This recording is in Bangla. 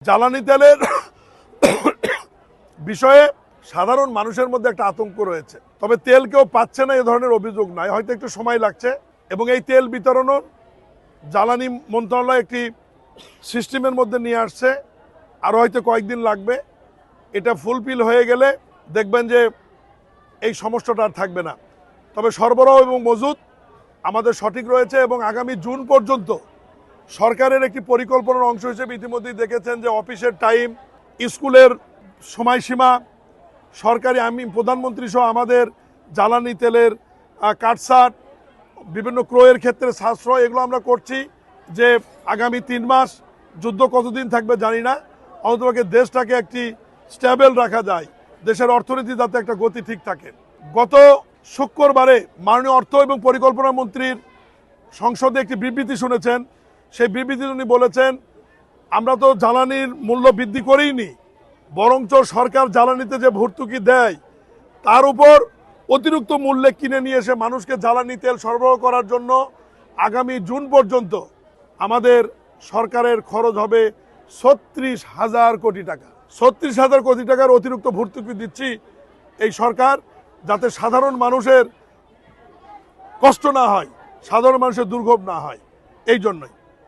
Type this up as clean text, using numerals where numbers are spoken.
জ্বালানি তেলের বিষয়ে সাধারণ মানুষের মধ্যে একটা আতঙ্ক রয়েছে, তবে তেল কেউ পাচ্ছে না এ ধরনের অভিযোগ নাই, হয়তো একটু সময় লাগছে এবং এই তেল বিতরণও জ্বালানি মন্ত্রণালয় একটি সিস্টেমের মধ্যে নিয়ে আসছে, আরও হয়তো কয়েকদিন লাগবে। এটা ফুলফিল হয়ে গেলে দেখবেন যে এই সমস্যাটা আর থাকবে না। তবে সরবরাহ এবং মজুদ আমাদের সঠিক রয়েছে এবং আগামী জুন পর্যন্ত সরকারের একটি পরিকল্পনার অংশ হিসেবে ইতিমধ্যেই দেখেছেন যে অফিসের টাইম, স্কুলের সময়সীমা, সরকারি প্রধানমন্ত্রী সহ আমাদের জ্বালানি তেলের কাটছাট, বিভিন্ন ক্রয়ের ক্ষেত্রে সাশ্রয়, এগুলো আমরা করছি যে আগামী 3 মাস যুদ্ধ কতদিন থাকবে জানি না, অন্ততপক্ষে দেশটাকে একটি স্টেবল রাখা যায়, দেশের অর্থনীতি যাতে একটা গতি ঠিক থাকে। গত শুক্রবারে মাননীয় অর্থ এবং পরিকল্পনা মন্ত্রীর সংসদে একটি বিবৃতি শুনেছেন। সেই বিবৃতিতে উনি বলেছেন, আমরা তো জ্বালানির মূল্য বৃদ্ধি করিনি, বরঞ্চ সরকার জ্বালানিতে যে ভর্তুকি দেয় তার উপর অতিরিক্ত মূল্যে কিনে নিয়ে এসে মানুষকে জ্বালানি তেল সরবরাহ করার জন্য আগামী জুন পর্যন্ত আমাদের সরকারের খরচ হবে 36,000 কোটি টাকা। 36,000 কোটি টাকার অতিরিক্ত ভর্তুকি দিচ্ছি এই সরকার, যাতে সাধারণ মানুষের কষ্ট না হয়, সাধারণ মানুষের দুর্ভোগ না হয়, এই জন্যই।